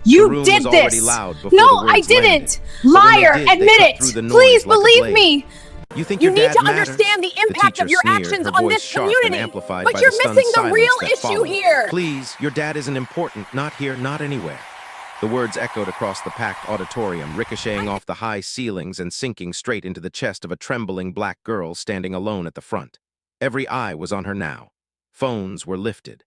The You room was did already this! loud before No, the I words landed. didn't! But when they Liar! did, they Admit cut it! through the noise Please like a believe blade. me! You think You your need dad to matters? understand the The impact teacher of your sneered, actions her on voice this sharp and community. amplified But by you're the stunned missing the silence real that issue followed. here. Please, your dad isn't important. Not here, not anywhere. The words echoed across the packed auditorium, ricocheting off the high ceilings and sinking straight into the chest of a trembling black girl standing alone at the front. Every eye was on her now. Phones were lifted.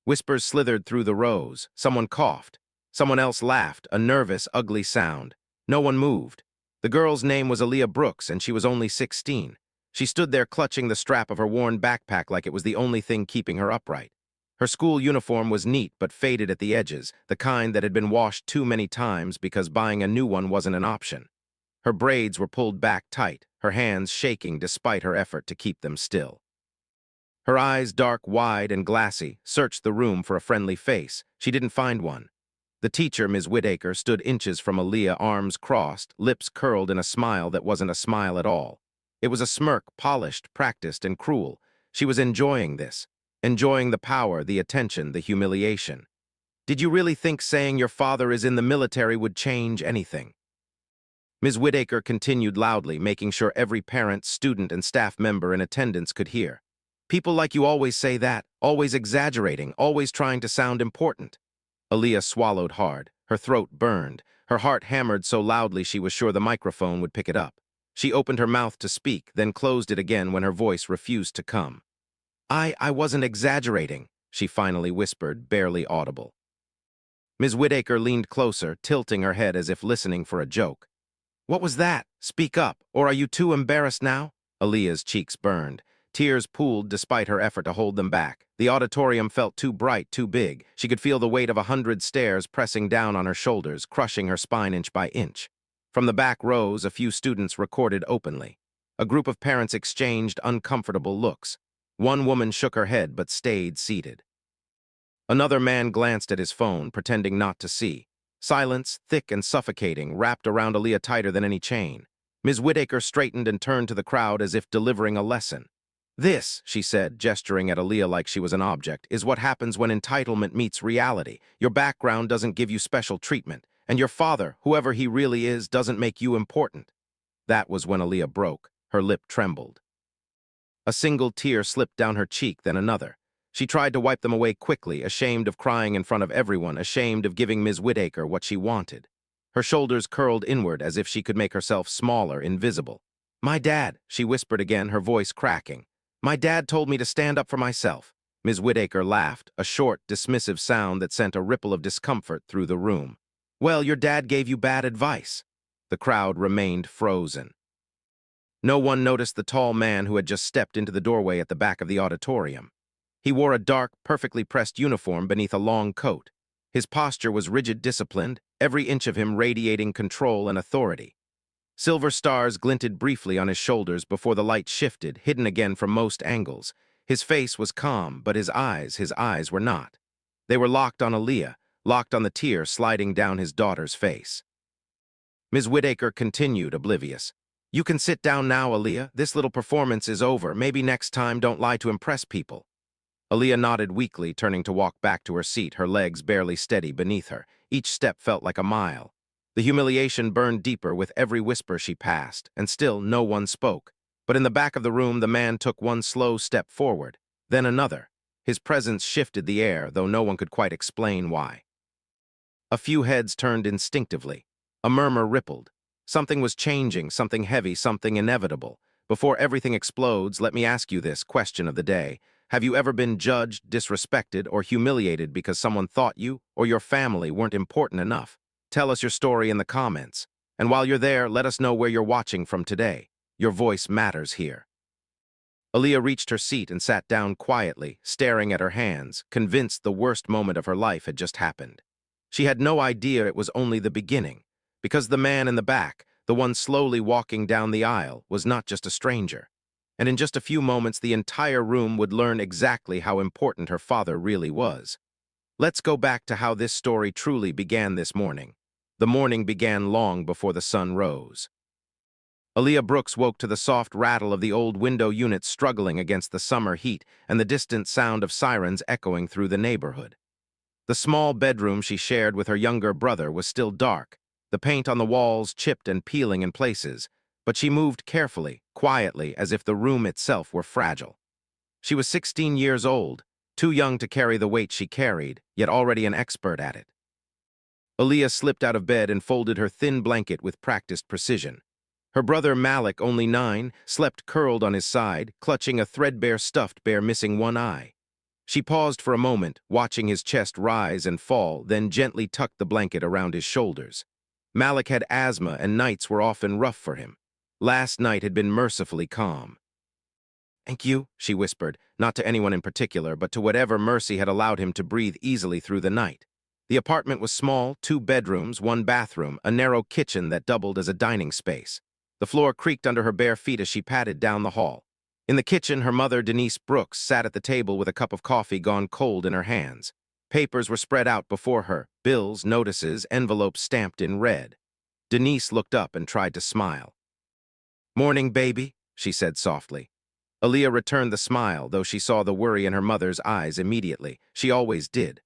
Whispers slithered through the rows. Someone coughed. Someone else laughed, a nervous, ugly sound. No one moved. The girl's name was Aaliyah Brooks, and she was only 16. She stood there clutching the strap of her worn backpack like it was the only thing keeping her upright. Her school uniform was neat but faded at the edges, the kind that had been washed too many times because buying a new one wasn't an option. Her braids were pulled back tight, her hands shaking despite her effort to keep them still. Her eyes, dark, wide, and glassy, searched the room for a friendly face. She didn't find one. The teacher, Ms. Whitaker, stood inches from Aaliyah, arms crossed, lips curled in a smile that wasn't a smile at all. It was a smirk, polished, practiced, and cruel. She was enjoying this, enjoying the power, the attention, the humiliation. Did you really think saying your father is in the military would change anything? Ms. Whitaker continued loudly, making sure every parent, student, and staff member in attendance could hear. People like you always say that, always exaggerating, always trying to sound important. Aaliyah swallowed hard. Her throat burned. Her heart hammered so loudly she was sure the microphone would pick it up. She opened her mouth to speak, then closed it again when her voice refused to come. I wasn't exaggerating, she finally whispered, barely audible. Ms. Whitaker leaned closer, tilting her head as if listening for a joke. What was that? Speak up, or are you too embarrassed now? Aaliyah's cheeks burned. Tears pooled despite her effort to hold them back. The auditorium felt too bright, too big. She could feel the weight of 100 stares pressing down on her shoulders, crushing her spine inch by inch. From the back rows, a few students recorded openly. A group of parents exchanged uncomfortable looks. One woman shook her head but stayed seated. Another man glanced at his phone, pretending not to see. Silence, thick and suffocating, wrapped around Aaliyah tighter than any chain. Ms. Whitaker straightened and turned to the crowd as if delivering a lesson. This, she said, gesturing at Aaliyah like she was an object, is what happens when entitlement meets reality. Your background doesn't give you special treatment, and your father, whoever he really is, doesn't make you important. That was when Aaliyah broke. Her lip trembled. A single tear slipped down her cheek, then another. She tried to wipe them away quickly, ashamed of crying in front of everyone, ashamed of giving Ms. Whitaker what she wanted. Her shoulders curled inward as if she could make herself smaller, invisible. My dad, she whispered again, her voice cracking. My dad told me to stand up for myself. Ms. Whitaker laughed, a short, dismissive sound that sent a ripple of discomfort through the room. Well, your dad gave you bad advice. The crowd remained frozen. No one noticed the tall man who had just stepped into the doorway at the back of the auditorium. He wore a dark, perfectly pressed uniform beneath a long coat. His posture was rigid, disciplined, every inch of him radiating control and authority. Silver stars glinted briefly on his shoulders before the light shifted, hidden again from most angles. His face was calm, but his eyes were not. They were locked on Aaliyah, locked on the tear sliding down his daughter's face. Ms. Whitaker continued, oblivious. You can sit down now, Aaliyah. This little performance is over. Maybe next time don't lie to impress people. Aaliyah nodded weakly, turning to walk back to her seat, her legs barely steady beneath her. Each step felt like a mile. The humiliation burned deeper with every whisper she passed, and still no one spoke. But in the back of the room, the man took one slow step forward, then another. His presence shifted the air, though no one could quite explain why. A few heads turned instinctively. A murmur rippled. Something was changing, something heavy, something inevitable. Before everything explodes, let me ask you this question of the day. Have you ever been judged, disrespected, or humiliated because someone thought you or your family weren't important enough? Tell us your story in the comments. And while you're there, let us know where you're watching from today. Your voice matters here. Aaliyah reached her seat and sat down quietly, staring at her hands, convinced the worst moment of her life had just happened. She had no idea it was only the beginning, because the man in the back, the one slowly walking down the aisle, was not just a stranger. And in just a few moments, the entire room would learn exactly how important her father really was. Let's go back to how this story truly began this morning. The morning began long before the sun rose. Aaliyah Brooks woke to the soft rattle of the old window units struggling against the summer heat and the distant sound of sirens echoing through the neighborhood. The small bedroom she shared with her younger brother was still dark, the paint on the walls chipped and peeling in places, but she moved carefully, quietly, as if the room itself were fragile. She was 16 years old, too young to carry the weight she carried, yet already an expert at it. Aaliyah slipped out of bed and folded her thin blanket with practiced precision. Her brother Malik, only 9, slept curled on his side, clutching a threadbare stuffed bear missing one eye. She paused for a moment, watching his chest rise and fall, then gently tucked the blanket around his shoulders. Malik had asthma and nights were often rough for him. Last night had been mercifully calm. "Thank you," she whispered, not to anyone in particular, but to whatever mercy had allowed him to breathe easily through the night. The apartment was small, 2 bedrooms, 1 bathroom, a narrow kitchen that doubled as a dining space. The floor creaked under her bare feet as she padded down the hall. In the kitchen, her mother, Denise Brooks, sat at the table with a cup of coffee gone cold in her hands. Papers were spread out before her, bills, notices, envelopes stamped in red. Denise looked up and tried to smile. "Morning, baby," she said softly. Aaliyah returned the smile, though she saw the worry in her mother's eyes immediately. She always did.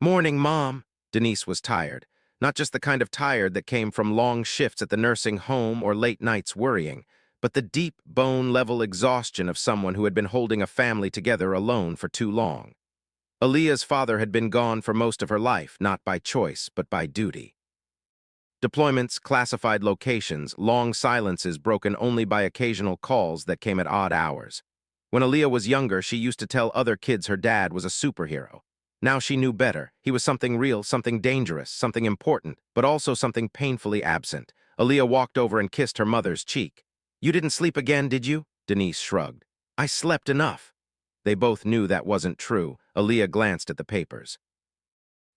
"Morning, Mom." Denise was tired. Not just the kind of tired that came from long shifts at the nursing home or late nights worrying, but the deep, bone-level exhaustion of someone who had been holding a family together alone for too long. Aaliyah's father had been gone for most of her life, not by choice, but by duty. Deployments, classified locations, long silences broken only by occasional calls that came at odd hours. When Aaliyah was younger, she used to tell other kids her dad was a superhero. Now she knew better. He was something real, something dangerous, something important, but also something painfully absent. Aaliyah walked over and kissed her mother's cheek. "You didn't sleep again, did you?" Denise shrugged. "I slept enough." They both knew that wasn't true. Aaliyah glanced at the papers.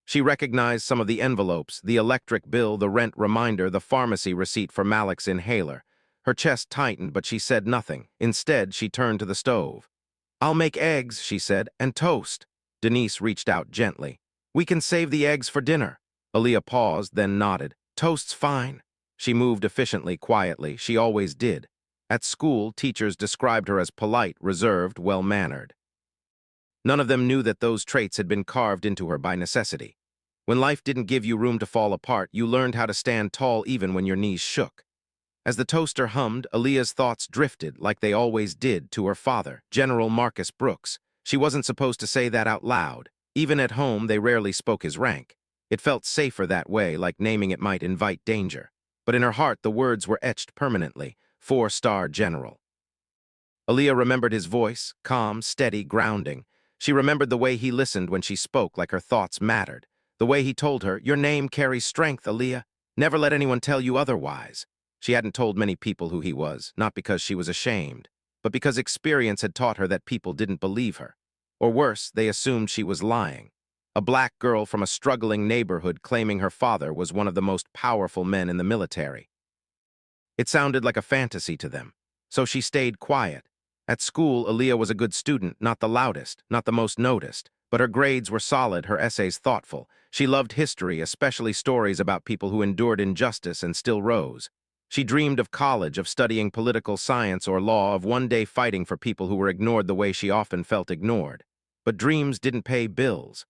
She recognized some of the envelopes, the electric bill, the rent reminder, the pharmacy receipt for Malik's inhaler. Her chest tightened, but she said nothing. Instead, she turned to the stove. "I'll make eggs," she said, "and toast." Denise reached out gently. "We can save the eggs for dinner." Aaliyah paused, then nodded. "Toast's fine." She moved efficiently, quietly. She always did. At school, teachers described her as polite, reserved, well-mannered. None of them knew that those traits had been carved into her by necessity. When life didn't give you room to fall apart, you learned how to stand tall even when your knees shook. As the toaster hummed, Aaliyah's thoughts drifted, like they always did, to her father, General Marcus Brooks. She wasn't supposed to say that out loud. Even at home, they rarely spoke his rank. It felt safer that way, like naming it might invite danger. But in her heart, the words were etched permanently, 4-star general. Aaliyah remembered his voice, calm, steady, grounding. She remembered the way he listened when she spoke, like her thoughts mattered. The way he told her, "Your name carries strength, Aaliyah. Never let anyone tell you otherwise." She hadn't told many people who he was, not because she was ashamed, but because experience had taught her that people didn't believe her. Or worse, they assumed she was lying. A black girl from a struggling neighborhood claiming her father was one of the most powerful men in the military. It sounded like a fantasy to them, so she stayed quiet. At school, Aaliyah was a good student, not the loudest, not the most noticed, but her grades were solid, her essays thoughtful. She loved history, especially stories about people who endured injustice and still rose. She dreamed of college, of studying political science or law, of one day fighting for people who were ignored the way she often felt ignored. But dreams didn't pay bills.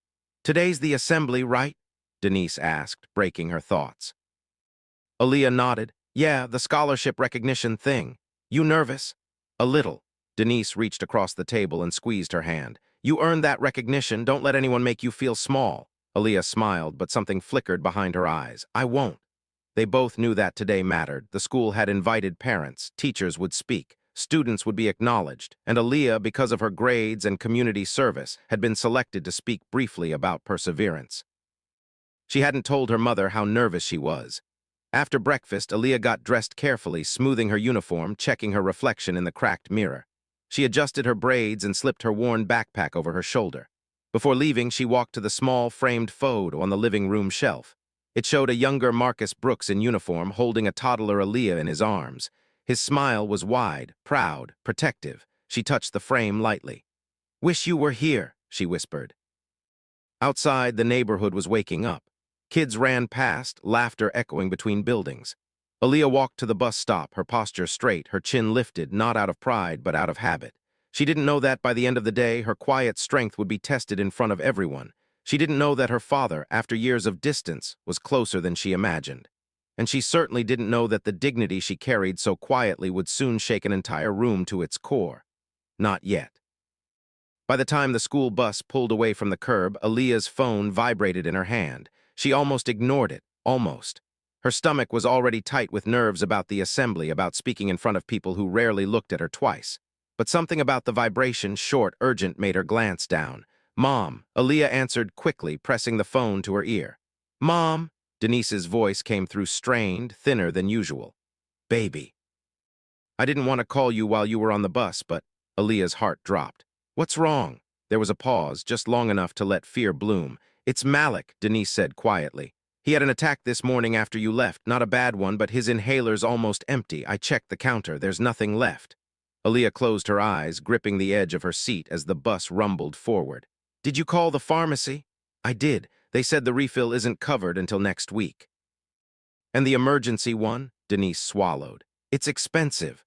"Today's the assembly, right?" Denise asked, breaking her thoughts. Aaliyah nodded. "Yeah, the scholarship recognition thing. You nervous?" "A little." Denise reached across the table and squeezed her hand. "You earned that recognition. Don't let anyone make you feel small." Aaliyah smiled, but something flickered behind her eyes. "I won't." They both knew that today mattered. The school had invited parents, teachers would speak, students would be acknowledged, and Aaliyah, because of her grades and community service, had been selected to speak briefly about perseverance. She hadn't told her mother how nervous she was. After breakfast, Aaliyah got dressed carefully, smoothing her uniform, checking her reflection in the cracked mirror. She adjusted her braids and slipped her worn backpack over her shoulder. Before leaving, she walked to the small, framed photo on the living room shelf. It showed a younger Marcus Brooks in uniform holding a toddler Aaliyah in his arms. His smile was wide, proud, protective. She touched the frame lightly. "Wish you were here," she whispered. Outside, the neighborhood was waking up. Kids ran past, laughter echoing between buildings. Aaliyah walked to the bus stop, her posture straight, her chin lifted, not out of pride, but out of habit. She didn't know that by the end of the day, her quiet strength would be tested in front of everyone. She didn't know that her father, after years of distance, was closer than she imagined. And she certainly didn't know that the dignity she carried so quietly would soon shake an entire room to its core. Not yet. By the time the school bus pulled away from the curb, Aaliyah's phone vibrated in her hand. She almost ignored it, almost. Her stomach was already tight with nerves about the assembly, about speaking in front of people who rarely looked at her twice. But something about the vibration, short, urgent, made her glance down. "Mom," Aaliyah answered quickly, pressing the phone to her ear. "Mom," Denise's voice came through strained, thinner than usual. "Baby." "I didn't want to call you while you were on the bus, but—" Aaliyah's heart dropped. "What's wrong?" There was a pause, just long enough to let fear bloom. "It's Malik," Denise said quietly. "He had an attack this morning after you left. Not a bad one, but his inhaler's almost empty. I checked the counter. There's nothing left." Aaliyah closed her eyes, gripping the edge of her seat as the bus rumbled forward. "Did you call the pharmacy?" "I did. They said the refill isn't covered until next week." "And the emergency one?" Denise swallowed. "It's expensive."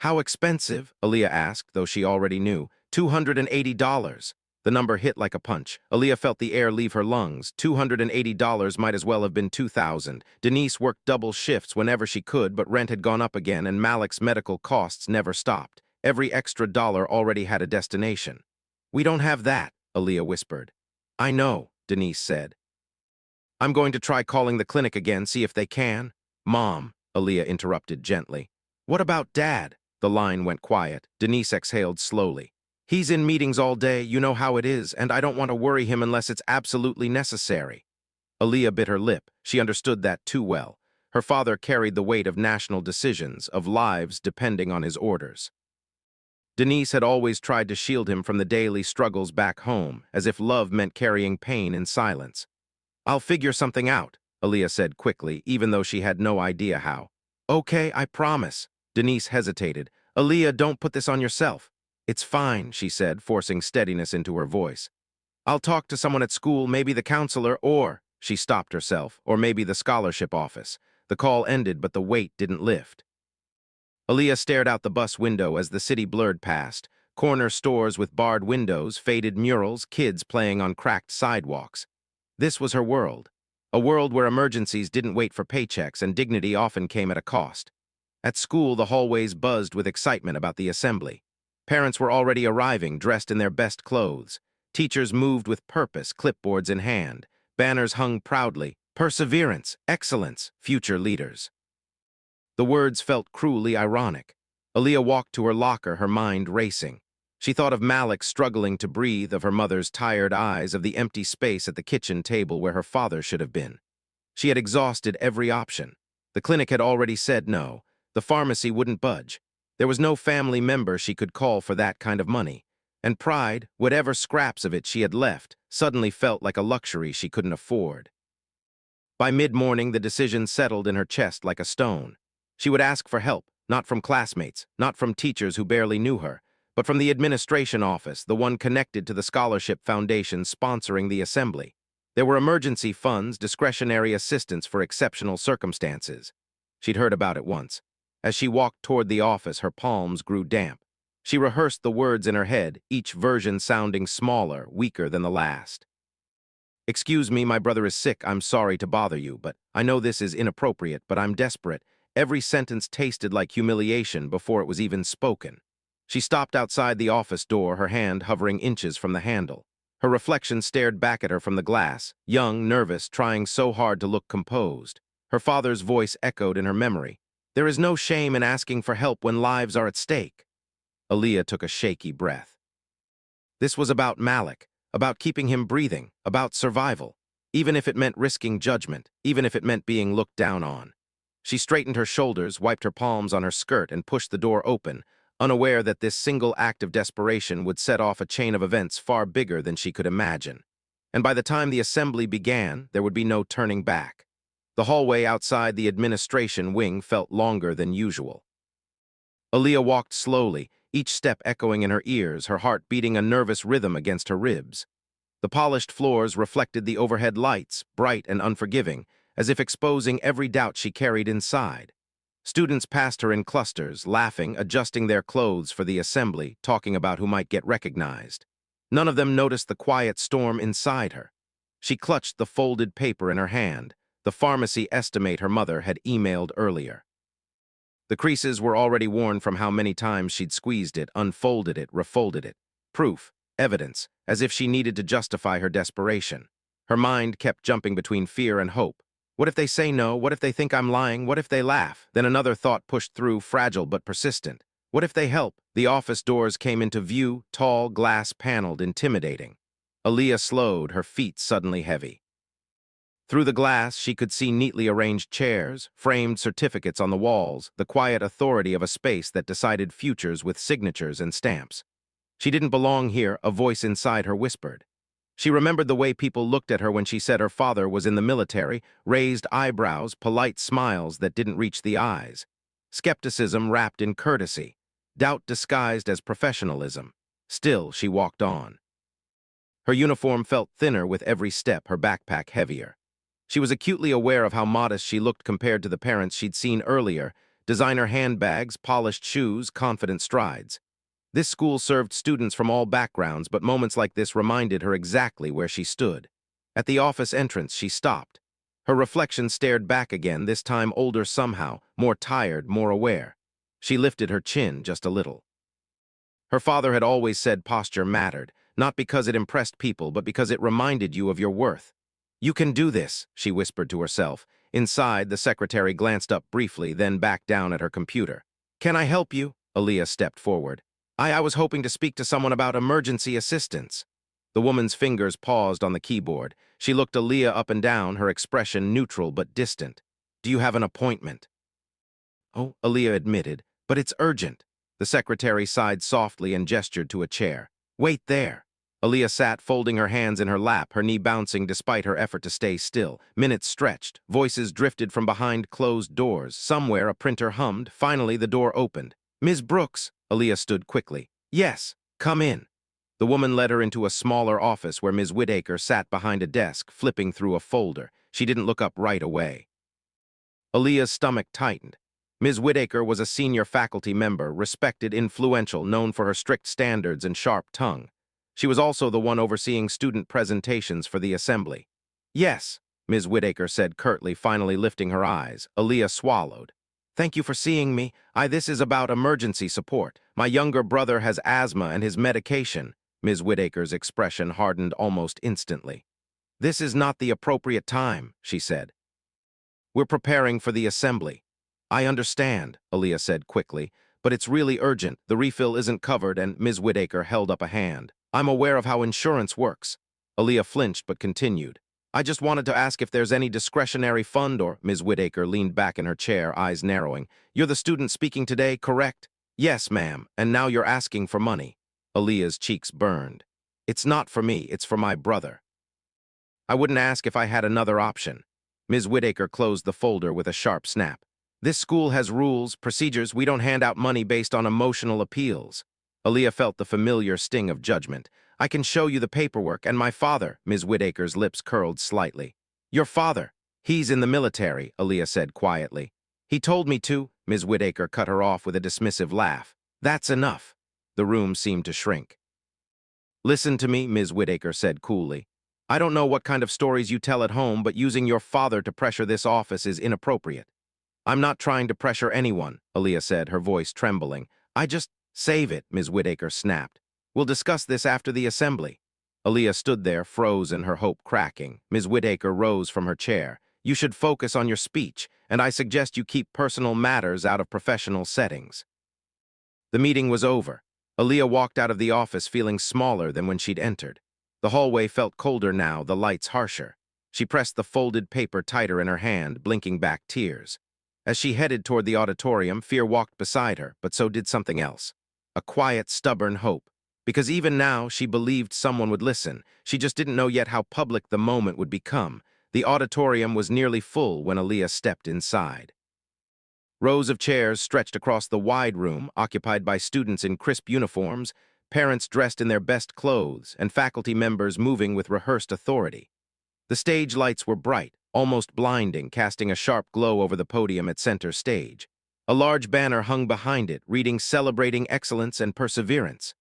"How expensive?" Aaliyah asked, though she already knew. $280. The number hit like a punch. Aaliyah felt the air leave her lungs. $280 might as well have been $2,000. Denise worked double shifts whenever she could, but rent had gone up again, and Malik's medical costs never stopped. Every extra dollar already had a destination. "We don't have that," Aaliyah whispered. "I know," Denise said. "I'm going to try calling the clinic again, see if they can." "Mom," Aaliyah interrupted gently. "What about Dad?" The line went quiet. Denise exhaled slowly. "He's in meetings all day, you know how it is, and I don't want to worry him unless it's absolutely necessary." Aaliyah bit her lip. She understood that too well. Her father carried the weight of national decisions, of lives depending on his orders. Denise had always tried to shield him from the daily struggles back home, as if love meant carrying pain in silence. "I'll figure something out," Aaliyah said quickly, even though she had no idea how. "Okay, I promise." Denise hesitated. "Aaliyah, don't put this on yourself." "It's fine," she said, forcing steadiness into her voice. "I'll talk to someone at school, maybe the counselor, or—" She stopped herself, "or maybe the scholarship office." The call ended, but the weight didn't lift. Aaliyah stared out the bus window as the city blurred past. Corner stores with barred windows, faded murals, kids playing on cracked sidewalks. This was her world. A world where emergencies didn't wait for paychecks and dignity often came at a cost. At school, the hallways buzzed with excitement about the assembly. Parents were already arriving, dressed in their best clothes. Teachers moved with purpose, clipboards in hand. Banners hung proudly. "Perseverance, excellence, future leaders." The words felt cruelly ironic. Aaliyah walked to her locker, her mind racing. She thought of Malik struggling to breathe, of her mother's tired eyes, of the empty space at the kitchen table where her father should have been. She had exhausted every option. The clinic had already said no. The pharmacy wouldn't budge. There was no family member she could call for that kind of money. And pride, whatever scraps of it she had left, suddenly felt like a luxury she couldn't afford. By mid-morning, the decision settled in her chest like a stone. She would ask for help, not from classmates, not from teachers who barely knew her, but from the administration office, the one connected to the scholarship foundation sponsoring the assembly. There were emergency funds, discretionary assistance for exceptional circumstances. She'd heard about it once. As she walked toward the office, her palms grew damp. She rehearsed the words in her head, each version sounding smaller, weaker than the last. "Excuse me, my brother is sick. I'm sorry to bother you, but I know this is inappropriate, but I'm desperate." Every sentence tasted like humiliation before it was even spoken. She stopped outside the office door, her hand hovering inches from the handle. Her reflection stared back at her from the glass, young, nervous, trying so hard to look composed. Her father's voice echoed in her memory. "There is no shame in asking for help when lives are at stake." Aaliyah took a shaky breath. This was about Malik, about keeping him breathing, about survival, even if it meant risking judgment, even if it meant being looked down on. She straightened her shoulders, wiped her palms on her skirt, and pushed the door open, unaware that this single act of desperation would set off a chain of events far bigger than she could imagine. And by the time the assembly began, there would be no turning back. The hallway outside the administration wing felt longer than usual. Aaliyah walked slowly, each step echoing in her ears, her heart beating a nervous rhythm against her ribs. The polished floors reflected the overhead lights, bright and unforgiving, as if exposing every doubt she carried inside. Students passed her in clusters, laughing, adjusting their clothes for the assembly, talking about who might get recognized. None of them noticed the quiet storm inside her. She clutched the folded paper in her hand. The pharmacy estimate her mother had emailed earlier. The creases were already worn from how many times she'd squeezed it, unfolded it, refolded it. Proof, evidence, as if she needed to justify her desperation. Her mind kept jumping between fear and hope. What if they say no? What if they think I'm lying? What if they laugh? Then another thought pushed through, fragile but persistent. What if they help? The office doors came into view, tall, glass-paneled, intimidating. Aaliyah slowed, her feet suddenly heavy. Through the glass, she could see neatly arranged chairs, framed certificates on the walls, the quiet authority of a space that decided futures with signatures and stamps. She didn't belong here, a voice inside her whispered. She remembered the way people looked at her when she said her father was in the military, raised eyebrows, polite smiles that didn't reach the eyes. Skepticism wrapped in courtesy, doubt disguised as professionalism. Still, she walked on. Her uniform felt thinner with every step, her backpack heavier. She was acutely aware of how modest she looked compared to the parents she'd seen earlier, designer handbags, polished shoes, confident strides. This school served students from all backgrounds, but moments like this reminded her exactly where she stood. At the office entrance, she stopped. Her reflection stared back again, this time older somehow, more tired, more aware. She lifted her chin just a little. Her father had always said posture mattered, not because it impressed people, but because it reminded you of your worth. "You can do this," she whispered to herself. Inside, the secretary glanced up briefly, then back down at her computer. "Can I help you?" Aaliyah stepped forward. I was hoping to speak to someone about emergency assistance." The woman's fingers paused on the keyboard. She looked Aaliyah up and down, her expression neutral but distant. "Do you have an appointment?" "Oh," Aaliyah admitted, "but it's urgent." The secretary sighed softly and gestured to a chair. "Wait there." Aaliyah sat, folding her hands in her lap, her knee bouncing despite her effort to stay still. Minutes stretched. Voices drifted from behind closed doors. Somewhere a printer hummed. Finally, the door opened. "Ms. Brooks." Aaliyah stood quickly. "Yes, come in." The woman led her into a smaller office where Ms. Whitaker sat behind a desk, flipping through a folder. She didn't look up right away. Aaliyah's stomach tightened. Ms. Whitaker was a senior faculty member, respected, influential, known for her strict standards and sharp tongue. She was also the one overseeing student presentations for the assembly. "Yes," Ms. Whitaker said curtly, finally lifting her eyes. Aaliyah swallowed. "Thank you for seeing me. This is about emergency support. My younger brother has asthma and his medication." Ms. Whitaker's expression hardened almost instantly. "This is not the appropriate time," she said. "We're preparing for the assembly." "I understand," Aaliyah said quickly, "but it's really urgent. The refill isn't covered," and Ms. Whitaker held up a hand. "I'm aware of how insurance works." Aaliyah flinched but continued. "I just wanted to ask if there's any discretionary fund or—" Ms. Whitaker leaned back in her chair, eyes narrowing. "You're the student speaking today, correct?" "Yes, ma'am, and now you're asking for money." Aaliyah's cheeks burned. "It's not for me, it's for my brother." "I wouldn't ask if I had another option." Ms. Whitaker closed the folder with a sharp snap. "This school has rules, procedures. We don't hand out money based on emotional appeals." Aaliyah felt the familiar sting of judgment. "I can show you the paperwork, and my father—" Ms. Whitaker's lips curled slightly. "Your father. He's in the military," Aaliyah said quietly. "He told me to." Ms. Whitaker cut her off with a dismissive laugh. "That's enough." The room seemed to shrink. "Listen to me," Ms. Whitaker said coolly. "I don't know what kind of stories you tell at home, but using your father to pressure this office is inappropriate." "I'm not trying to pressure anyone," Aaliyah said, her voice trembling. "I just—" "Save it," Ms. Whitaker snapped. "We'll discuss this after the assembly." Aaliyah stood there, frozen, her hope cracking. Ms. Whitaker rose from her chair. "You should focus on your speech, and I suggest you keep personal matters out of professional settings." The meeting was over. Aaliyah walked out of the office feeling smaller than when she'd entered. The hallway felt colder now, the lights harsher. She pressed the folded paper tighter in her hand, blinking back tears. As she headed toward the auditorium, fear walked beside her, but so did something else. A quiet, stubborn hope. Because even now, she believed someone would listen. She just didn't know yet how public the moment would become. The auditorium was nearly full when Aaliyah stepped inside. Rows of chairs stretched across the wide room, occupied by students in crisp uniforms, parents dressed in their best clothes, and faculty members moving with rehearsed authority. The stage lights were bright, almost blinding, casting a sharp glow over the podium at center stage. A large banner hung behind it, reading "Celebrating Excellence and Perseverance."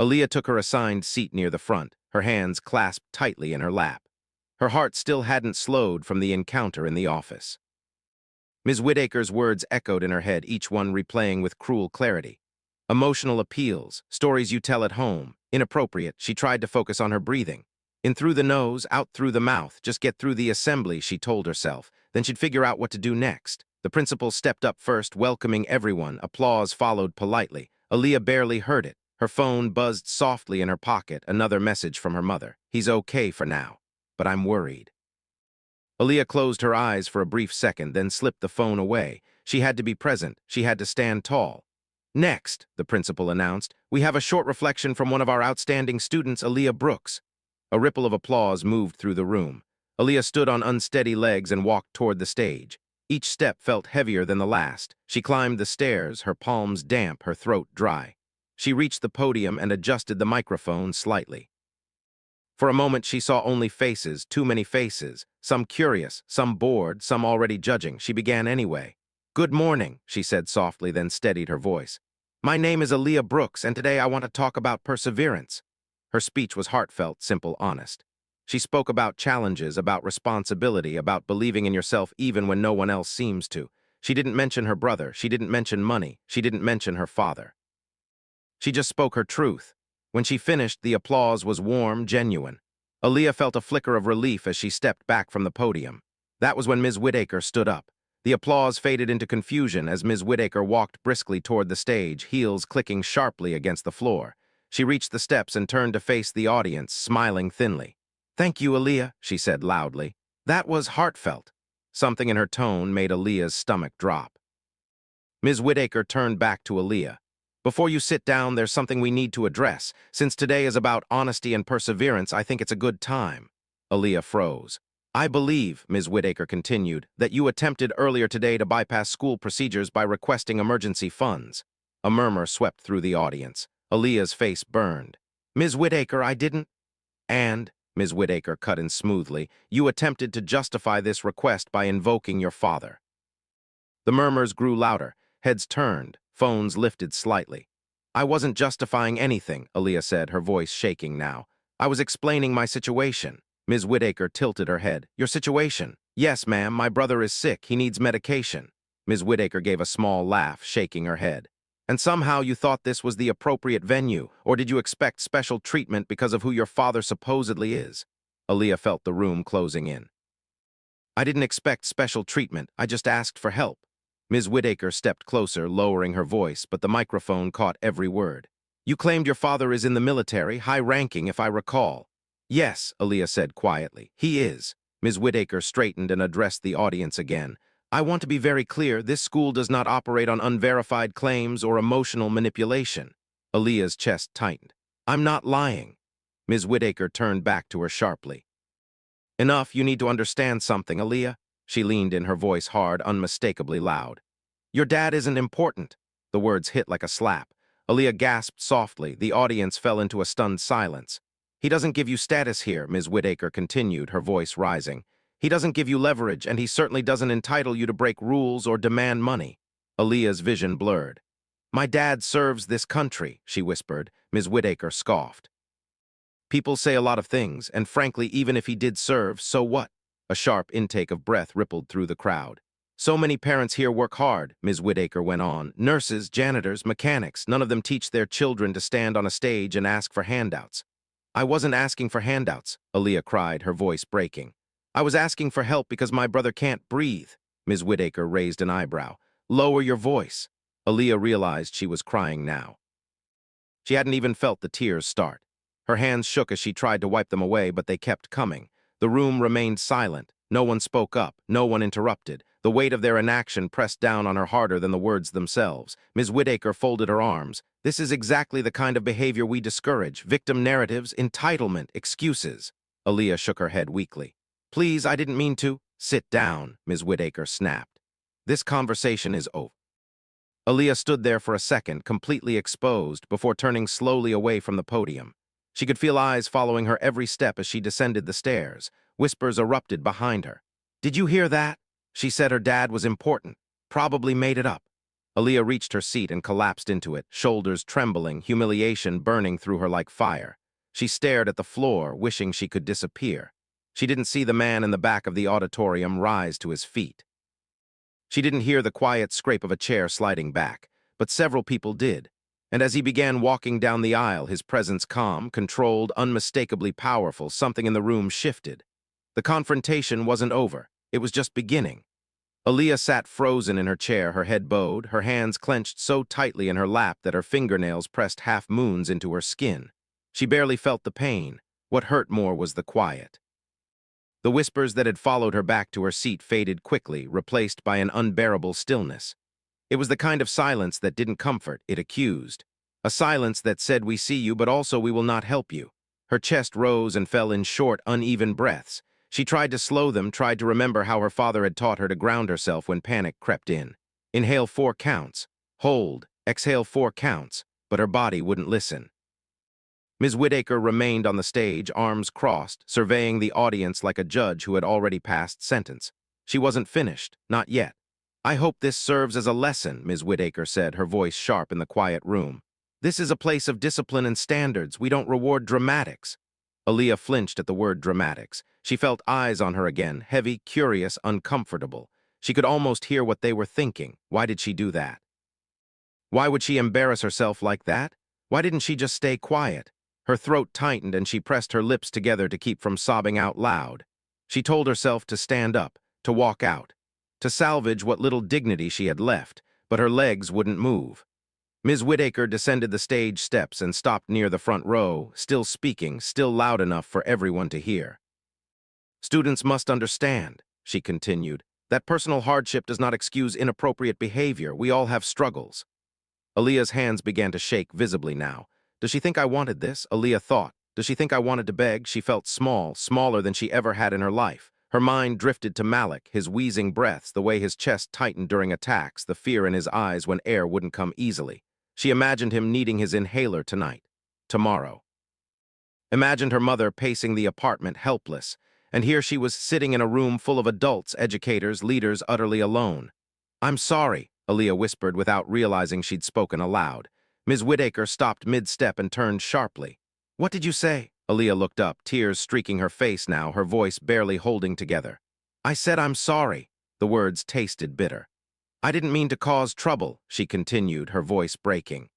Aaliyah took her assigned seat near the front, her hands clasped tightly in her lap. Her heart still hadn't slowed from the encounter in the office. Ms. Whittaker's words echoed in her head, each one replaying with cruel clarity. Emotional appeals, stories you tell at home, inappropriate. She tried to focus on her breathing. In through the nose, out through the mouth, just get through the assembly, she told herself. Then she'd figure out what to do next. The principal stepped up first, welcoming everyone. Applause followed politely. Aaliyah barely heard it. Her phone buzzed softly in her pocket, another message from her mother. He's okay for now, but I'm worried. Aaliyah closed her eyes for a brief second, then slipped the phone away. She had to be present. She had to stand tall. Next, the principal announced, we have a short reflection from one of our outstanding students, Aaliyah Brooks. A ripple of applause moved through the room. Aaliyah stood on unsteady legs and walked toward the stage. Each step felt heavier than the last. She climbed the stairs, her palms damp, her throat dry. She reached the podium and adjusted the microphone slightly. For a moment, she saw only faces, too many faces, some curious, some bored, some already judging. She began anyway. Good morning, she said softly, then steadied her voice. My name is Aaliyah Brooks, and today I want to talk about perseverance. Her speech was heartfelt, simple, honest. She spoke about challenges, about responsibility, about believing in yourself even when no one else seems to. She didn't mention her brother. She didn't mention money. She didn't mention her father. She just spoke her truth. When she finished, the applause was warm, genuine. Aaliyah felt a flicker of relief as she stepped back from the podium. That was when Ms. Whittaker stood up. The applause faded into confusion as Ms. Whittaker walked briskly toward the stage, heels clicking sharply against the floor. She reached the steps and turned to face the audience, smiling thinly. Thank you, Aaliyah, she said loudly. That was heartfelt. Something in her tone made Aaliyah's stomach drop. Ms. Whittaker turned back to Aaliyah. Before you sit down, there's something we need to address. Since today is about honesty and perseverance, I think it's a good time. Aaliyah froze. I believe, Ms. Whittaker continued, that you attempted earlier today to bypass school procedures by requesting emergency funds. A murmur swept through the audience. Aaliyah's face burned. Ms. Whittaker, I didn't. And, Ms. Whittaker cut in smoothly, you attempted to justify this request by invoking your father. The murmurs grew louder. Heads turned. Phones lifted slightly. I wasn't justifying anything, Aaliyah said, her voice shaking now. I was explaining my situation. Ms. Whittaker tilted her head. Your situation? Yes, ma'am, my brother is sick. He needs medication. Ms. Whittaker gave a small laugh, shaking her head. And somehow you thought this was the appropriate venue, or did you expect special treatment because of who your father supposedly is? Aaliyah felt the room closing in. I didn't expect special treatment. I just asked for help. Ms. Whittaker stepped closer, lowering her voice, but the microphone caught every word. You claimed your father is in the military, high-ranking, if I recall. Yes, Aaliyah said quietly. He is. Ms. Whittaker straightened and addressed the audience again. I want to be very clear, this school does not operate on unverified claims or emotional manipulation. Aaliyah's chest tightened. I'm not lying. Ms. Whittaker turned back to her sharply. Enough, you need to understand something, Aaliyah. She leaned in, her voice hard, unmistakably loud. Your dad isn't important. The words hit like a slap. Aaliyah gasped softly. The audience fell into a stunned silence. He doesn't give you status here, Ms. Whittaker continued, her voice rising. He doesn't give you leverage, and he certainly doesn't entitle you to break rules or demand money. Aaliyah's vision blurred. My dad serves this country, she whispered. Ms. Whittaker scoffed. People say a lot of things, and frankly, even if he did serve, so what? A sharp intake of breath rippled through the crowd. So many parents here work hard, Ms. Whittaker went on. Nurses, janitors, mechanics, none of them teach their children to stand on a stage and ask for handouts. I wasn't asking for handouts, Aaliyah cried, her voice breaking. I was asking for help because my brother can't breathe. Ms. Whittaker raised an eyebrow. Lower your voice. Aaliyah realized she was crying now. She hadn't even felt the tears start. Her hands shook as she tried to wipe them away, but they kept coming. The room remained silent. No one spoke up. No one interrupted. The weight of their inaction pressed down on her harder than the words themselves. Ms. Whittaker folded her arms. This is exactly the kind of behavior we discourage. Victim narratives, entitlement, excuses. Aaliyah shook her head weakly. Please, I didn't mean to. Sit down, Ms. Whittaker snapped. This conversation is over. Aaliyah stood there for a second, completely exposed, before turning slowly away from the podium. She could feel eyes following her every step as she descended the stairs. Whispers erupted behind her. Did you hear that? She said her dad was important. Probably made it up. Aaliyah reached her seat and collapsed into it, shoulders trembling, humiliation burning through her like fire. She stared at the floor, wishing she could disappear. She didn't see the man in the back of the auditorium rise to his feet. She didn't hear the quiet scrape of a chair sliding back, but several people did. And as he began walking down the aisle, his presence calm, controlled, unmistakably powerful, something in the room shifted. The confrontation wasn't over. It was just beginning. Aaliyah sat frozen in her chair, her head bowed, her hands clenched so tightly in her lap that her fingernails pressed half-moons into her skin. She barely felt the pain. What hurt more was the quiet. The whispers that had followed her back to her seat faded quickly, replaced by an unbearable stillness. It was the kind of silence that didn't comfort, it accused. A silence that said, "We see you, but also we will not help you." Her chest rose and fell in short, uneven breaths. She tried to slow them, tried to remember how her father had taught her to ground herself when panic crept in. Inhale 4 counts. Hold. Exhale 4 counts. But her body wouldn't listen. Ms. Whittaker remained on the stage, arms crossed, surveying the audience like a judge who had already passed sentence. She wasn't finished, not yet. "I hope this serves as a lesson," Ms. Whittaker said, her voice sharp in the quiet room. "This is a place of discipline and standards. We don't reward dramatics." Aaliyah flinched at the word dramatics. She felt eyes on her again, heavy, curious, uncomfortable. She could almost hear what they were thinking. Why did she do that? Why would she embarrass herself like that? Why didn't she just stay quiet? Her throat tightened and she pressed her lips together to keep from sobbing out loud. She told herself to stand up, to walk out, to salvage what little dignity she had left, but her legs wouldn't move. Ms. Whittaker descended the stage steps and stopped near the front row, still speaking, still loud enough for everyone to hear. "Students must understand," she continued, "that personal hardship does not excuse inappropriate behavior. We all have struggles." Aaliyah's hands began to shake visibly now. Does she think I wanted this? Aaliyah thought. Does she think I wanted to beg? She felt small, smaller than she ever had in her life. Her mind drifted to Malik, his wheezing breaths, the way his chest tightened during attacks, the fear in his eyes when air wouldn't come easily. She imagined him needing his inhaler tonight, tomorrow. Imagined her mother pacing the apartment, helpless, and here she was sitting in a room full of adults, educators, leaders, utterly alone. "I'm sorry," Aaliyah whispered without realizing she'd spoken aloud. Ms. Whittaker stopped mid-step and turned sharply. "What did you say?" Aaliyah looked up, tears streaking her face now, her voice barely holding together. "I said I'm sorry." The words tasted bitter. "I didn't mean to cause trouble," she continued, her voice breaking.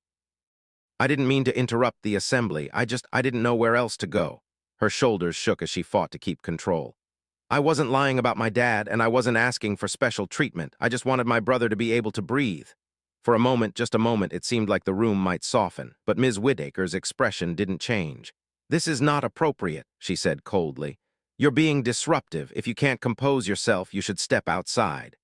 "I didn't mean to interrupt the assembly. I didn't know where else to go." Her shoulders shook as she fought to keep control. "I wasn't lying about my dad, and I wasn't asking for special treatment. I just wanted my brother to be able to breathe." For a moment, just a moment, it seemed like the room might soften, but Ms. Whittaker's expression didn't change. "This is not appropriate," she said coldly. "You're being disruptive. If you can't compose yourself, you should step outside."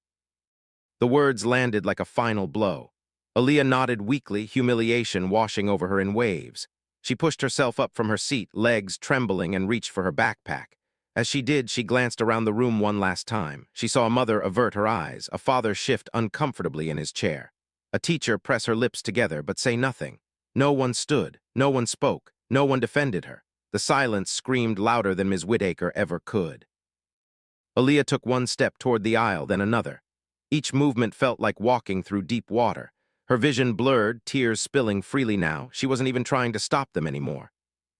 The words landed like a final blow. Aaliyah nodded weakly, humiliation washing over her in waves. She pushed herself up from her seat, legs trembling, and reached for her backpack. As she did, she glanced around the room one last time. She saw a mother avert her eyes, a father shift uncomfortably in his chair. A teacher press her lips together but say nothing. No one stood, no one spoke, no one defended her. The silence screamed louder than Ms. Whittaker ever could. Aaliyah took one step toward the aisle, then another. Each movement felt like walking through deep water. Her vision blurred, tears spilling freely now. She wasn't even trying to stop them anymore.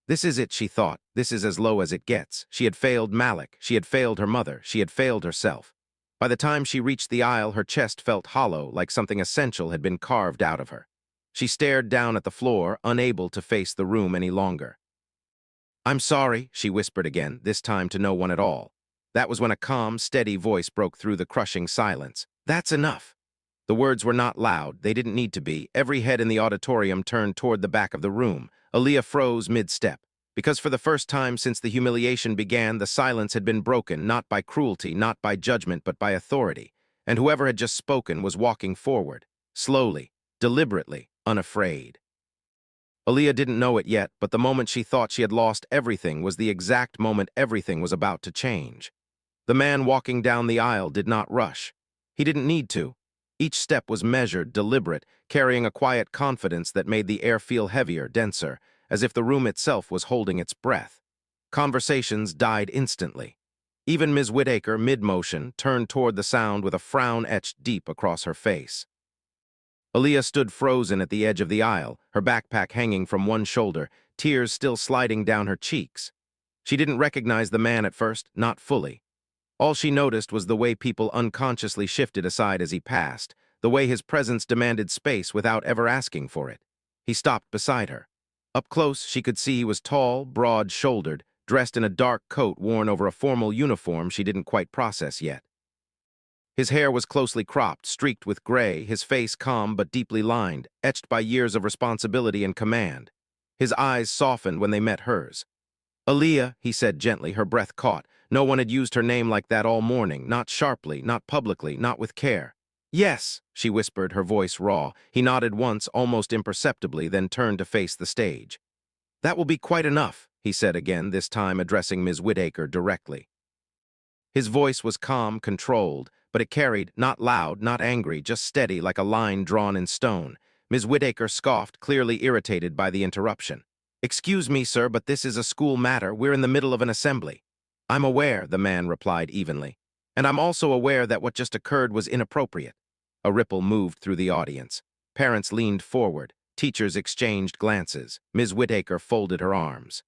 This is it, she thought. This is as low as it gets. She had failed Malik. She had failed her mother. She had failed herself. By the time she reached the aisle, her chest felt hollow, like something essential had been carved out of her. She stared down at the floor, unable to face the room any longer. "I'm sorry," she whispered again, this time to no one at all. That was when a calm, steady voice broke through the crushing silence. "That's enough." The words were not loud. They didn't need to be. Every head in the auditorium turned toward the back of the room. Aaliyah froze mid-step. Because for the first time since the humiliation began, the silence had been broken, not by cruelty, not by judgment, but by authority. And whoever had just spoken was walking forward, slowly, deliberately, unafraid. Aaliyah didn't know it yet, but the moment she thought she had lost everything was the exact moment everything was about to change. The man walking down the aisle did not rush. He didn't need to. Each step was measured, deliberate, carrying a quiet confidence that made the air feel heavier, denser, as if the room itself was holding its breath. Conversations died instantly. Even Ms. Whittaker, mid-motion, turned toward the sound with a frown etched deep across her face. Aaliyah stood frozen at the edge of the aisle, her backpack hanging from one shoulder, tears still sliding down her cheeks. She didn't recognize the man at first, not fully. All she noticed was the way people unconsciously shifted aside as he passed, the way his presence demanded space without ever asking for it. He stopped beside her. Up close, she could see he was tall, broad-shouldered, dressed in a dark coat worn over a formal uniform she didn't quite process yet. His hair was closely cropped, streaked with gray, his face calm but deeply lined, etched by years of responsibility and command. His eyes softened when they met hers. "Aaliyah," he said gently, her breath caught. No one had used her name like that all morning, not sharply, not publicly, not with care. "Yes," she whispered, her voice raw. He nodded once, almost imperceptibly, then turned to face the stage. "That will be quite enough," he said again, this time addressing Ms. Whittaker directly. His voice was calm, controlled, but it carried, not loud, not angry, just steady like a line drawn in stone. Ms. Whittaker scoffed, clearly irritated by the interruption. "Excuse me, sir, but this is a school matter. We're in the middle of an assembly." "I'm aware," the man replied evenly. "And I'm also aware that what just occurred was inappropriate." A ripple moved through the audience. Parents leaned forward. Teachers exchanged glances. Ms. Whittaker folded her arms.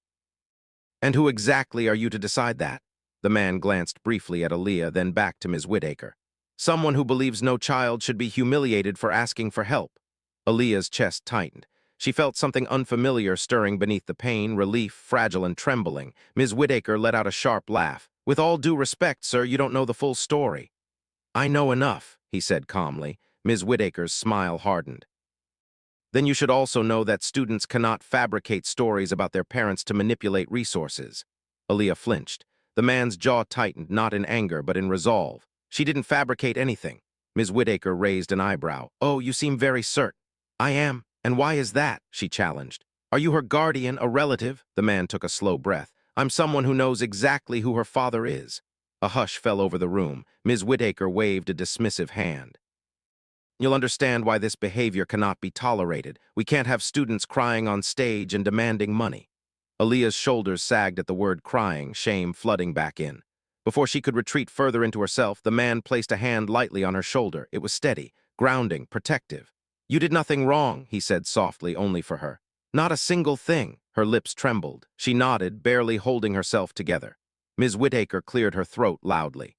"And who exactly are you to decide that?" The man glanced briefly at Aaliyah, then back to Ms. Whittaker. "Someone who believes no child should be humiliated for asking for help." Aaliyah's chest tightened. She felt something unfamiliar stirring beneath the pain, relief, fragile and trembling. Ms. Whittaker let out a sharp laugh. "With all due respect, sir, you don't know the full story." "I know enough," he said calmly. Ms. Whittaker's smile hardened. "Then you should also know that students cannot fabricate stories about their parents to manipulate resources." Aaliyah flinched. The man's jaw tightened, not in anger, but in resolve. "She didn't fabricate anything." Ms. Whittaker raised an eyebrow. "Oh, you seem very certain." "I am. And why is that?" she challenged. "Are you her guardian, a relative?" The man took a slow breath. "I'm someone who knows exactly who her father is." A hush fell over the room. Ms. Whittaker waved a dismissive hand. "You'll understand why this behavior cannot be tolerated. We can't have students crying on stage and demanding money." Aaliyah's shoulders sagged at the word crying, shame flooding back in. Before she could retreat further into herself, the man placed a hand lightly on her shoulder. It was steady, grounding, protective. "You did nothing wrong," he said softly, only for her. "Not a single thing." Her lips trembled. She nodded, barely holding herself together. Ms. Whittaker cleared her throat loudly.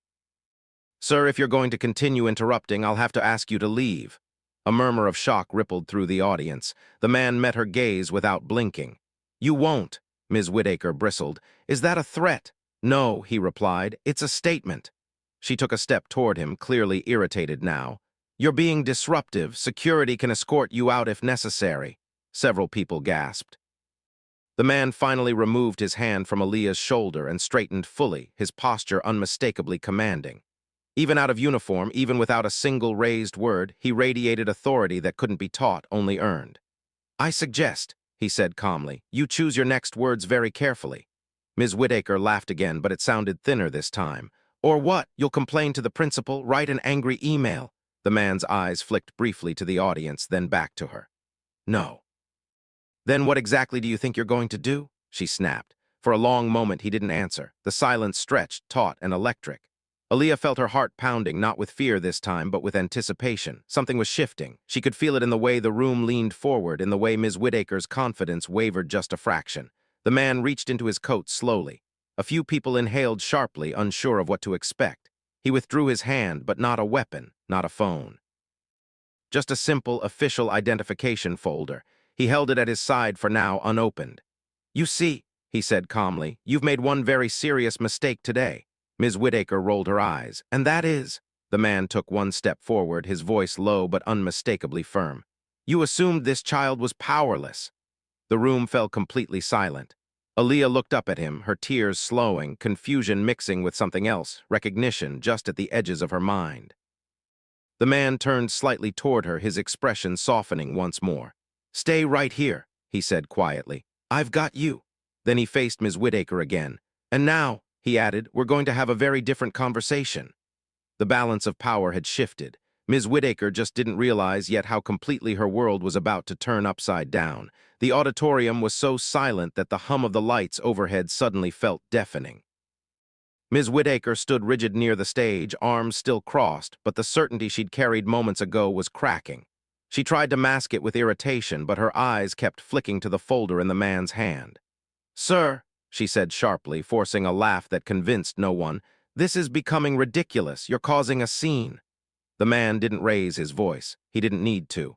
"Sir, if you're going to continue interrupting, I'll have to ask you to leave." A murmur of shock rippled through the audience. The man met her gaze without blinking. "You won't," Ms. Whittaker bristled. "Is that a threat?" "No," he replied. "It's a statement." She took a step toward him, clearly irritated now. "You're being disruptive. Security can escort you out if necessary." Several people gasped. The man finally removed his hand from Aaliyah's shoulder and straightened fully, his posture unmistakably commanding. Even out of uniform, even without a single raised word, he radiated authority that couldn't be taught, only earned. "I suggest," he said calmly, "you choose your next words very carefully." Ms. Whittaker laughed again, but it sounded thinner this time. "Or what? You'll complain to the principal, write an angry email." The man's eyes flicked briefly to the audience, then back to her. "No." "Then what exactly do you think you're going to do?" she snapped. For a long moment he didn't answer. The silence stretched, taut and electric. Aaliyah felt her heart pounding, not with fear this time, but with anticipation. Something was shifting. She could feel it in the way the room leaned forward, in the way Ms. Whittaker's confidence wavered just a fraction. The man reached into his coat slowly. A few people inhaled sharply, unsure of what to expect. He withdrew his hand, but not a weapon, not a phone. Just a simple, official identification folder. He held it at his side for now, unopened. "You see," he said calmly, "you've made one very serious mistake today." Ms. Whittaker rolled her eyes. "And that is—" The man took one step forward, his voice low but unmistakably firm. "You assumed this child was powerless." The room fell completely silent. Aaliyah looked up at him, her tears slowing, confusion mixing with something else, recognition just at the edges of her mind. The man turned slightly toward her, his expression softening once more. "Stay right here," he said quietly. "I've got you." Then he faced Ms. Whittaker again. "And now," he added, "we're going to have a very different conversation." The balance of power had shifted. Ms. Whittaker just didn't realize yet how completely her world was about to turn upside down. The auditorium was so silent that the hum of the lights overhead suddenly felt deafening. Ms. Whittaker stood rigid near the stage, arms still crossed, but the certainty she'd carried moments ago was cracking. She tried to mask it with irritation, but her eyes kept flicking to the folder in the man's hand. "Sir," she said sharply, forcing a laugh that convinced no one. This is becoming ridiculous. You're causing a scene. The man didn't raise his voice. He didn't need to.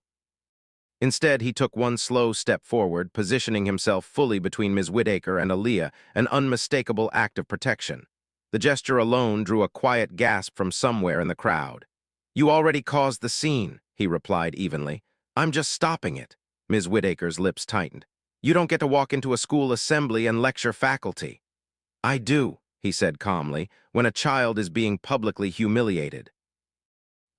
Instead, he took one slow step forward, positioning himself fully between Ms. Whittaker and Aaliyah, an unmistakable act of protection. The gesture alone drew a quiet gasp from somewhere in the crowd. You already caused the scene, he replied evenly. I'm just stopping it. Ms. Whittaker's lips tightened. You don't get to walk into a school assembly and lecture faculty. I do, he said calmly, when a child is being publicly humiliated.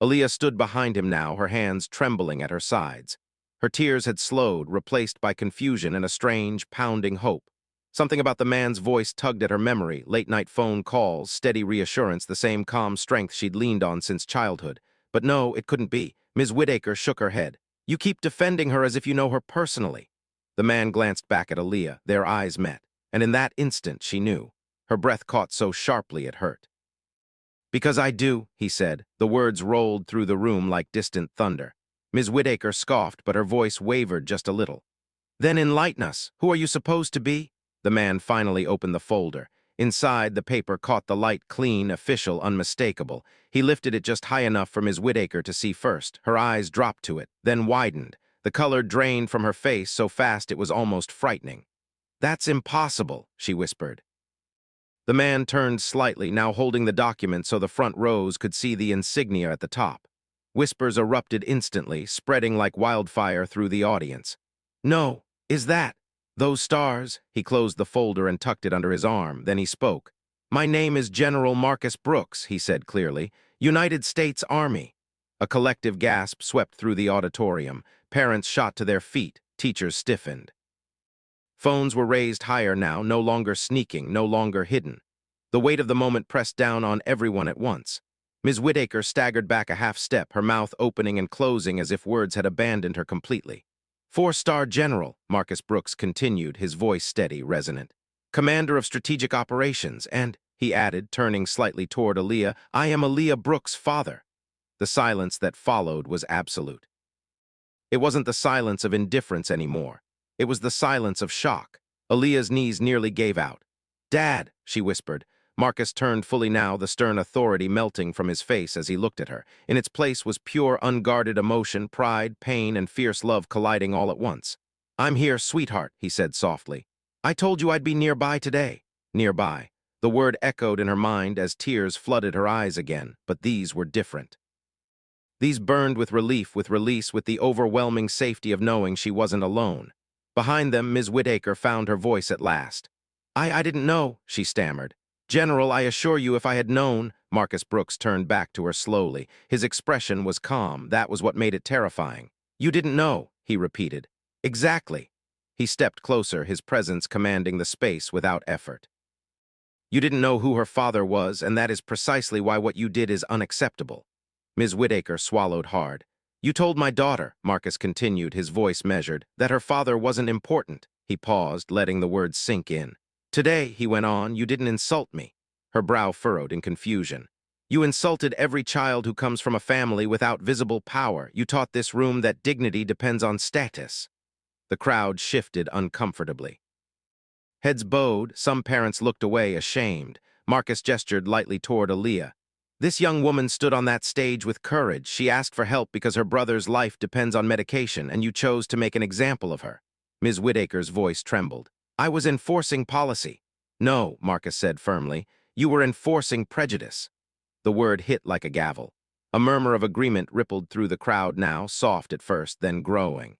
Aaliyah stood behind him now, her hands trembling at her sides. Her tears had slowed, replaced by confusion and a strange, pounding hope. Something about the man's voice tugged at her memory, late-night phone calls, steady reassurance, the same calm strength she'd leaned on since childhood. But no, it couldn't be. Ms. Whittaker shook her head. You keep defending her as if you know her personally. The man glanced back at Aaliyah. Their eyes met, and in that instant she knew. Her breath caught so sharply it hurt. Because I do, he said. The words rolled through the room like distant thunder. Ms. Whittaker scoffed, but her voice wavered just a little. Then enlighten us. Who are you supposed to be? The man finally opened the folder. Inside, the paper caught the light, clean, official, unmistakable. He lifted it just high enough for Ms. Whittaker to see first. Her eyes dropped to it, then widened. The color drained from her face so fast it was almost frightening. That's impossible, she whispered. The man turned slightly, now holding the document so the front rows could see the insignia at the top. Whispers erupted instantly, spreading like wildfire through the audience. No, is that? Those stars? He closed the folder and tucked it under his arm. Then he spoke. My name is General Marcus Brooks, he said clearly. United States Army. A collective gasp swept through the auditorium. Parents shot to their feet. Teachers stiffened. Phones were raised higher now, no longer sneaking, no longer hidden. The weight of the moment pressed down on everyone at once. Ms. Whittaker staggered back a half step, her mouth opening and closing as if words had abandoned her completely. Four-star General, Marcus Brooks continued, his voice steady, resonant. Commander of Strategic Operations, and, he added, turning slightly toward Aaliyah, I am Aaliyah Brooks' father. The silence that followed was absolute. It wasn't the silence of indifference anymore. It was the silence of shock. Aaliyah's knees nearly gave out. Dad, she whispered. Marcus turned fully now, the stern authority melting from his face as he looked at her. In its place was pure, unguarded emotion, pride, pain, and fierce love colliding all at once. I'm here, sweetheart, he said softly. I told you I'd be nearby today. Nearby. The word echoed in her mind as tears flooded her eyes again, but these were different. These burned with relief, with release, with the overwhelming safety of knowing she wasn't alone. Behind them, Ms. Whittaker found her voice at last. I didn't know, she stammered. General, I assure you if I had known, Marcus Brooks turned back to her slowly. His expression was calm. That was what made it terrifying. You didn't know, he repeated. Exactly. He stepped closer, his presence commanding the space without effort. You didn't know who her father was, and that is precisely why what you did is unacceptable. Ms. Whittaker swallowed hard. You told my daughter, Marcus continued, his voice measured, that her father wasn't important. He paused, letting the words sink in. Today, he went on, you didn't insult me. Her brow furrowed in confusion. You insulted every child who comes from a family without visible power. You taught this room that dignity depends on status. The crowd shifted uncomfortably. Heads bowed, some parents looked away, ashamed. Marcus gestured lightly toward Aaliyah. This young woman stood on that stage with courage. She asked for help because her brother's life depends on medication, and you chose to make an example of her. Ms. Whittaker's voice trembled. I was enforcing policy. No, Marcus said firmly. You were enforcing prejudice. The word hit like a gavel. A murmur of agreement rippled through the crowd now, soft at first, then growing.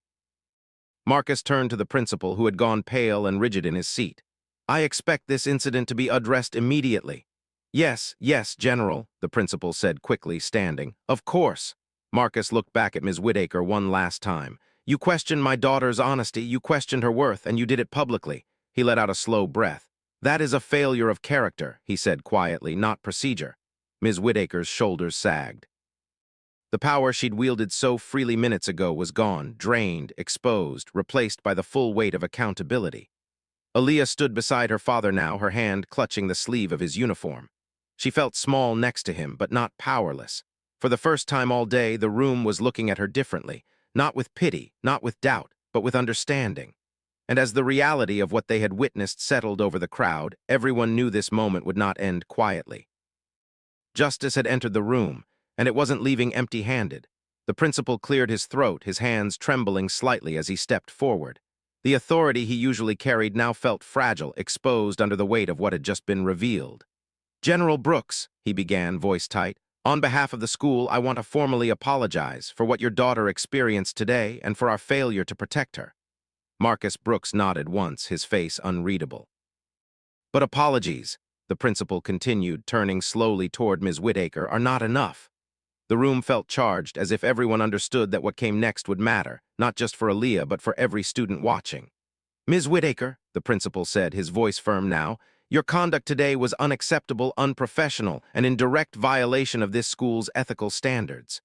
Marcus turned to the principal, who had gone pale and rigid in his seat. I expect this incident to be addressed immediately. Yes, General, the principal said quickly, standing. Of course. Marcus looked back at Ms. Whittaker one last time. You questioned my daughter's honesty, you questioned her worth, and you did it publicly. He let out a slow breath. That is a failure of character, he said quietly, not procedure. Ms. Whittaker's shoulders sagged. The power she'd wielded so freely minutes ago was gone, drained, exposed, replaced by the full weight of accountability. Aaliyah stood beside her father now, her hand clutching the sleeve of his uniform. She felt small next to him, but not powerless. For the first time all day, the room was looking at her differently, not with pity, not with doubt, but with understanding. And as the reality of what they had witnessed settled over the crowd, everyone knew this moment would not end quietly. Justice had entered the room, and it wasn't leaving empty-handed. The principal cleared his throat, his hands trembling slightly as he stepped forward. The authority he usually carried now felt fragile, exposed under the weight of what had just been revealed. "General Brooks," he began, voice tight, "on behalf of the school, I want to formally apologize for what your daughter experienced today and for our failure to protect her." Marcus Brooks nodded once, his face unreadable. "But apologies," the principal continued, turning slowly toward Ms. Whittaker, "are not enough." The room felt charged, as if everyone understood that what came next would matter, not just for Aaliyah, but for every student watching. "Ms. Whittaker," the principal said, his voice firm now, "your conduct today was unacceptable, unprofessional, and in direct violation of this school's ethical standards."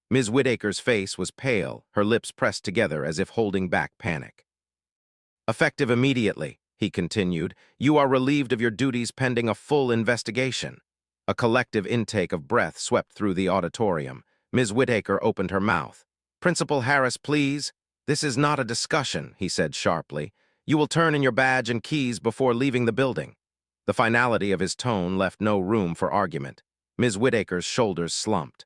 Ms. Whittaker's face was pale, her lips pressed together as if holding back panic. "Effective immediately," he continued, "you are relieved of your duties pending a full investigation." A collective intake of breath swept through the auditorium. Ms. Whittaker opened her mouth. "Principal Harris, please." "This is not a discussion," he said sharply. "You will turn in your badge and keys before leaving the building." The finality of his tone left no room for argument. Ms. Whittaker's shoulders slumped.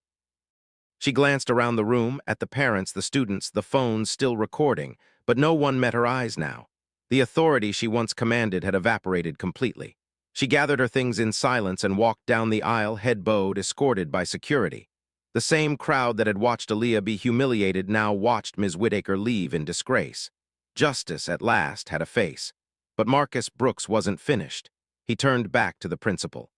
She glanced around the room, at the parents, the students, the phones still recording, but no one met her eyes now. The authority she once commanded had evaporated completely. She gathered her things in silence and walked down the aisle, head bowed, escorted by security. The same crowd that had watched Aaliyah be humiliated now watched Ms. Whittaker leave in disgrace. Justice, at last, had a face. But Marcus Brooks wasn't finished. He turned back to the principal.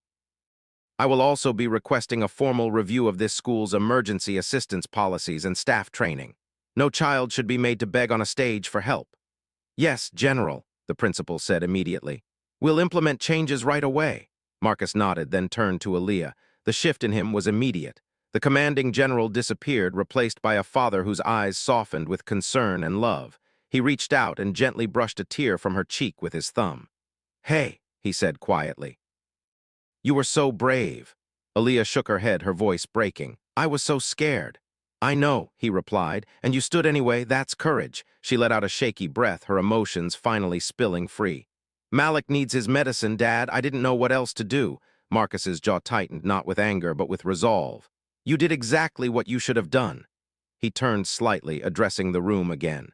"I will also be requesting a formal review of this school's emergency assistance policies and staff training. No child should be made to beg on a stage for help." "Yes, General," the principal said immediately. "We'll implement changes right away." Marcus nodded, then turned to Aaliyah. The shift in him was immediate. The commanding general disappeared, replaced by a father whose eyes softened with concern and love. He reached out and gently brushed a tear from her cheek with his thumb. "Hey," he said quietly. "You were so brave." Aaliyah shook her head, her voice breaking. "I was so scared." "I know," he replied, "and you stood anyway, that's courage." She let out a shaky breath, her emotions finally spilling free. "Malik needs his medicine, Dad. I didn't know what else to do." Marcus's jaw tightened, not with anger, but with resolve. "You did exactly what you should have done." He turned slightly, addressing the room again.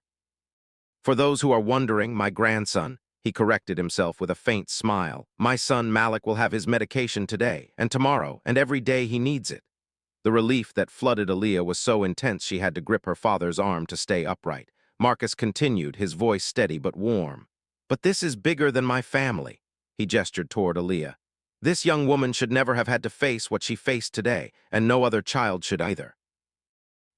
"For those who are wondering, my grandson," he corrected himself with a faint smile, "my son Malik will have his medication today, and tomorrow, and every day he needs it." The relief that flooded Aaliyah was so intense she had to grip her father's arm to stay upright. Marcus continued, his voice steady but warm. "But this is bigger than my family." He gestured toward Aaliyah. "This young woman should never have had to face what she faced today, and no other child should either."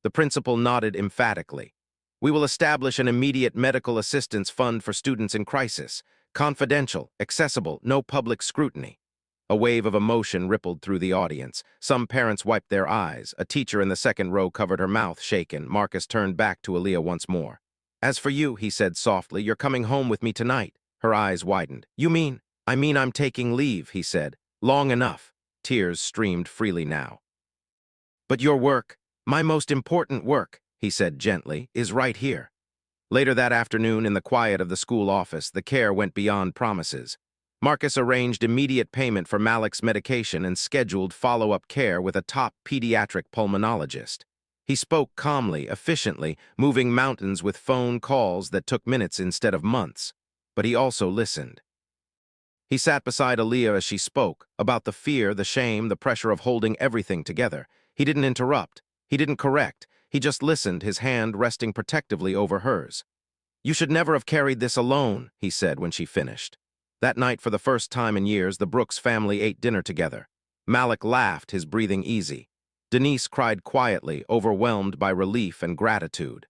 The principal nodded emphatically. "We will establish an immediate medical assistance fund for students in crisis. Confidential, accessible, no public scrutiny." A wave of emotion rippled through the audience. Some parents wiped their eyes. A teacher in the second row covered her mouth, shaken. Marcus turned back to Aaliyah once more. "As for you," he said softly, "you're coming home with me tonight." Her eyes widened. "You mean?" "I mean I'm taking leave," he said. "Long enough." Tears streamed freely now. "But your work, my most important work," he said gently, "is right here." Later that afternoon, in the quiet of the school office, the care went beyond promises. Marcus arranged immediate payment for Malik's medication and scheduled follow-up care with a top pediatric pulmonologist. He spoke calmly, efficiently, moving mountains with phone calls that took minutes instead of months. But he also listened. He sat beside Aaliyah as she spoke, about the fear, the shame, the pressure of holding everything together. He didn't interrupt. He didn't correct. He just listened, his hand resting protectively over hers. "You should never have carried this alone," he said when she finished. That night, for the first time in years, the Brooks family ate dinner together. Malik laughed, his breathing easy. Denise cried quietly, overwhelmed by relief and gratitude.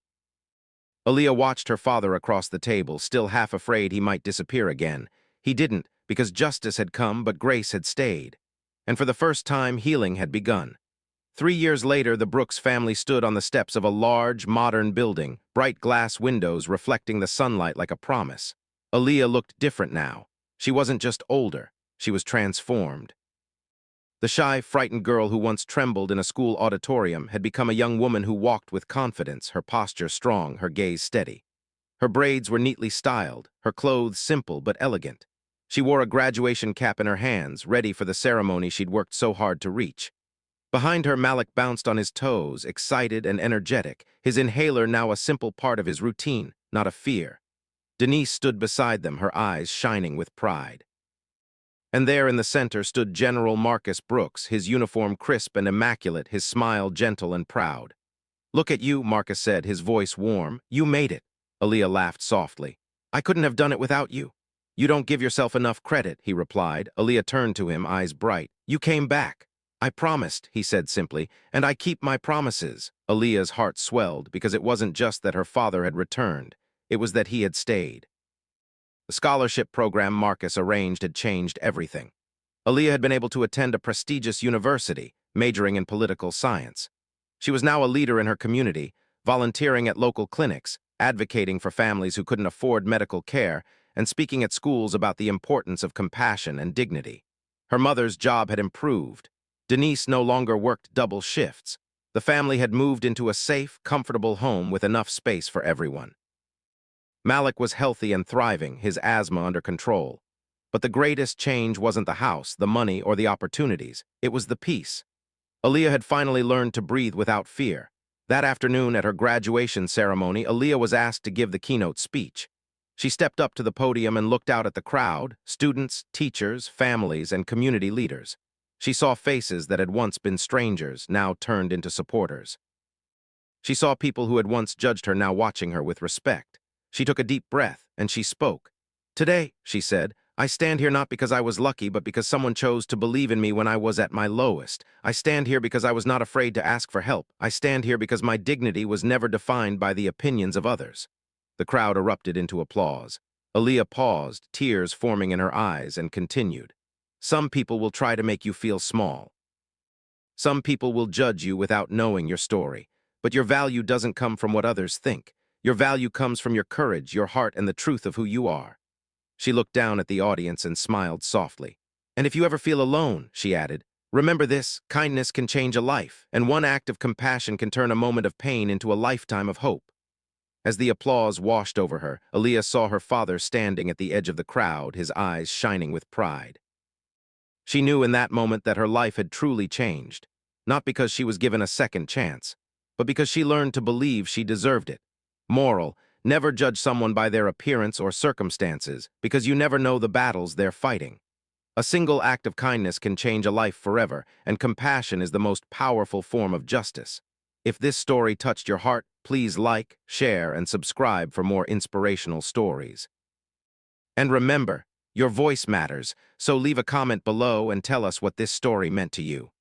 Aaliyah watched her father across the table, still half afraid he might disappear again. He didn't, because justice had come, but grace had stayed. And for the first time, healing had begun. 3 years later, the Brooks family stood on the steps of a large, modern building, bright glass windows reflecting the sunlight like a promise. Aaliyah looked different now. She wasn't just older, she was transformed. The shy, frightened girl who once trembled in a school auditorium had become a young woman who walked with confidence, her posture strong, her gaze steady. Her braids were neatly styled, her clothes simple but elegant. She wore a graduation cap in her hands, ready for the ceremony she'd worked so hard to reach. Behind her, Malik bounced on his toes, excited and energetic, his inhaler now a simple part of his routine, not a fear. Denise stood beside them, her eyes shining with pride. And there in the center stood General Marcus Brooks, his uniform crisp and immaculate, his smile gentle and proud. "Look at you," Marcus said, his voice warm. "You made it." Aaliyah laughed softly. "I couldn't have done it without you." "You don't give yourself enough credit," he replied. Aaliyah turned to him, eyes bright. "You came back." "I promised," he said simply, "and I keep my promises." Aaliyah's heart swelled because it wasn't just that her father had returned. It was that he had stayed. The scholarship program Marcus arranged had changed everything. Aaliyah had been able to attend a prestigious university, majoring in political science. She was now a leader in her community, volunteering at local clinics, advocating for families who couldn't afford medical care, and speaking at schools about the importance of compassion and dignity. Her mother's job had improved. Denise no longer worked double shifts. The family had moved into a safe, comfortable home with enough space for everyone. Malik was healthy and thriving, his asthma under control. But the greatest change wasn't the house, the money, or the opportunities. It was the peace. Aaliyah had finally learned to breathe without fear. That afternoon at her graduation ceremony, Aaliyah was asked to give the keynote speech. She stepped up to the podium and looked out at the crowd, students, teachers, families, and community leaders. She saw faces that had once been strangers, now turned into supporters. She saw people who had once judged her now watching her with respect. She took a deep breath, and she spoke. "Today," she said, "I stand here not because I was lucky, but because someone chose to believe in me when I was at my lowest. I stand here because I was not afraid to ask for help. I stand here because my dignity was never defined by the opinions of others." The crowd erupted into applause. Aaliyah paused, tears forming in her eyes, and continued. "Some people will try to make you feel small. Some people will judge you without knowing your story. But your value doesn't come from what others think. Your value comes from your courage, your heart, and the truth of who you are." She looked down at the audience and smiled softly. "And if you ever feel alone," she added, "remember this: kindness can change a life, and one act of compassion can turn a moment of pain into a lifetime of hope." As the applause washed over her, Aaliyah saw her father standing at the edge of the crowd, his eyes shining with pride. She knew in that moment that her life had truly changed, not because she was given a second chance, but because she learned to believe she deserved it. Moral: never judge someone by their appearance or circumstances, because you never know the battles they're fighting. A single act of kindness can change a life forever, and compassion is the most powerful form of justice. If this story touched your heart, please like, share, and subscribe for more inspirational stories. And remember, your voice matters, so leave a comment below and tell us what this story meant to you.